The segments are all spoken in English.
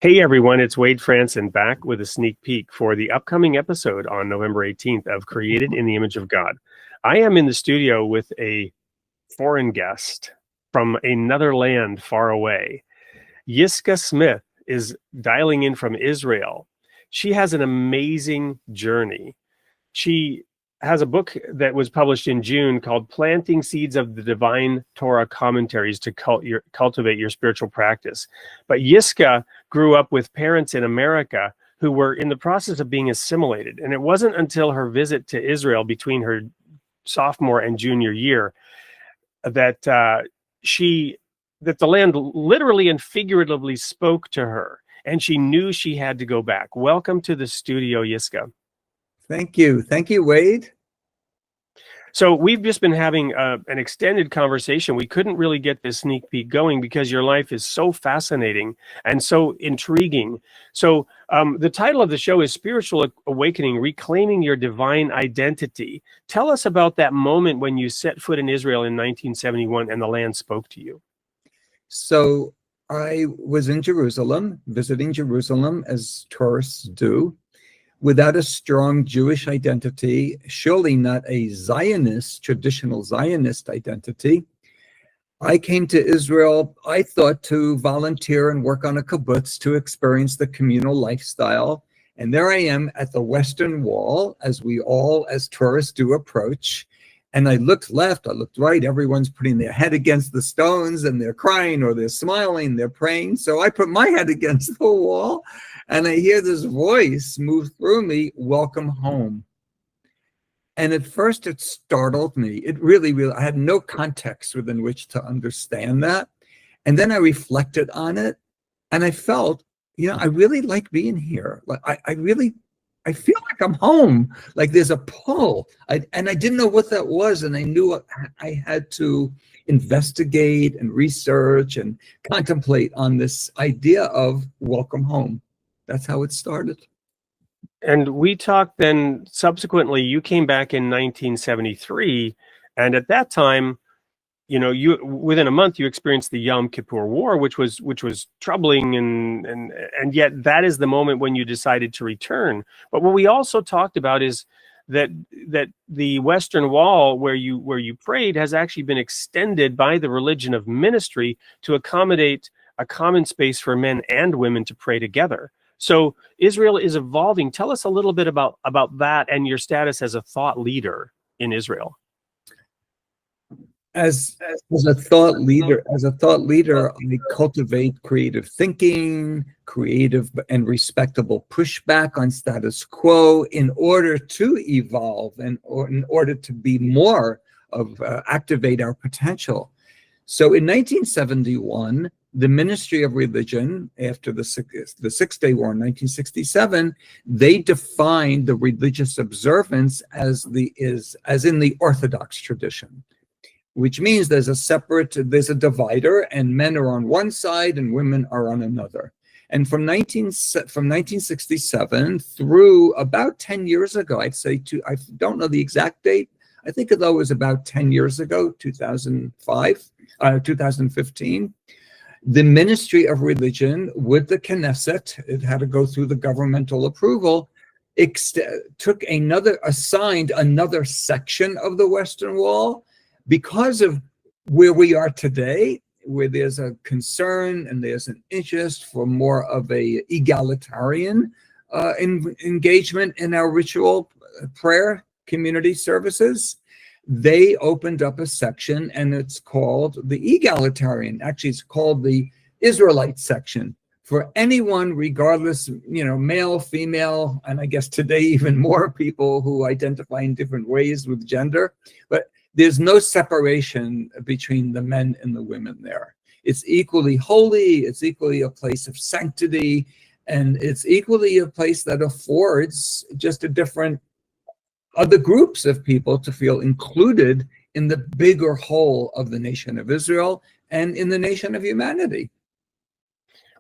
Hey everyone, it's Wade Franson back with a sneak peek for the upcoming episode on November 18th of Created in the Image of God. I am in the studio with a foreign guest from another land far away. Yiska Smith is dialing in from Israel. She has an amazing journey. She has a book that was published in June called Planting Seeds of the Divine Torah Commentaries to Cultivate Your Spiritual Practice. But Yiska grew up with parents in America who were in the process of being assimilated. And it wasn't until her visit to Israel between her sophomore and junior year that that the land literally and figuratively spoke to her, and she knew she had to go back. Welcome to the studio, Yiska. Thank you. Thank you, Wade. So we've just been having an extended conversation. We couldn't really get this sneak peek going because your life is so fascinating and so intriguing. So the title of the show is Spiritual Awakening, Reclaiming Your Divine Identity. Tell us about that moment when you set foot in Israel in 1971 and the land spoke to you. So I was in Jerusalem, visiting Jerusalem as tourists do, without a strong Jewish identity, surely not a Zionist, traditional Zionist identity. I came to Israel, I thought, to volunteer and work on a kibbutz to experience the communal lifestyle. And there I am at the Western Wall, as we all, as tourists do, approach. And I looked left, I looked right, everyone's putting their head against the stones and they're crying or they're smiling, they're praying. So I put my head against the wall and I hear this voice move through me, welcome home. And at first it startled me. It really, I had no context within which to understand that. And then I reflected on it and I felt, I really like being here. Like I feel like I'm home, like there's a pull. And I didn't know what that was. And I knew I had to investigate and research and contemplate on this idea of welcome home. That's how it started. And we talked then subsequently, you came back in 1973. And at that time, you within a month you experienced the Yom Kippur War, which was troubling, and yet that is the moment when you decided to return. But what we also talked about is that the Western Wall, where you prayed, has actually been extended by the religion of ministry to accommodate a common space for men and women to pray together. So Israel is evolving. Tell us a little bit about that and your status as a thought leader in Israel. As a thought leader, I cultivate creative thinking, creative and respectable pushback on status quo in order to evolve and in order to be more of activate our potential. So in 1971, the Ministry of Religion, after the Six-Day War in 1967, they defined the religious observance as in the Orthodox tradition, which means there's a divider, and men are on one side and women are on another. And from 1967 through about 10 years ago, I'd say, I don't know the exact date, I think it was about 10 years ago, 2015, the Ministry of Religion with the Knesset, it had to go through the governmental approval, assigned another section of the Western Wall, because of where we are today, where there's a concern and there's an interest for more of a egalitarian engagement in our ritual prayer community services, they opened up a section and it's called the egalitarian. Actually, it's called the Israelite section for anyone, regardless, male, female, and I guess today even more people who identify in different ways with gender. But there's no separation between the men and the women there. It's equally holy, it's equally a place of sanctity, and it's equally a place that affords just other groups of people to feel included in the bigger whole of the nation of Israel and in the nation of humanity.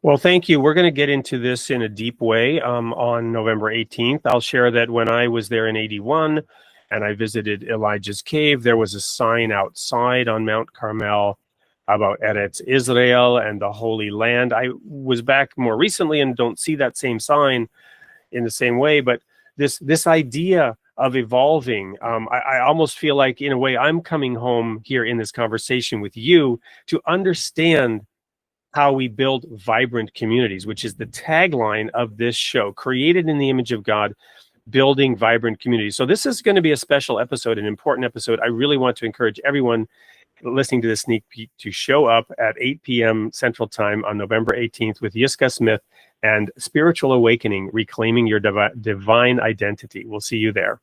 Well, thank you. We're going to get into this in a deep way on November 18th. I'll share that when I was there in 81, and I visited Elijah's cave, there was a sign outside on Mount Carmel about Eretz Israel and the Holy Land. I was back more recently and don't see that same sign in the same way, but this idea of evolving, I almost feel like, in a way, I'm coming home here in this conversation with you to understand how we build vibrant communities, which is the tagline of this show, created in the image of God, building vibrant communities. So this is going to be a special episode, an important episode. I really want to encourage everyone listening to this sneak peek to show up at 8 p.m. Central Time on November 18th with Yiska Smith and Spiritual Awakening, Reclaiming Your Divine Identity. We'll see you there.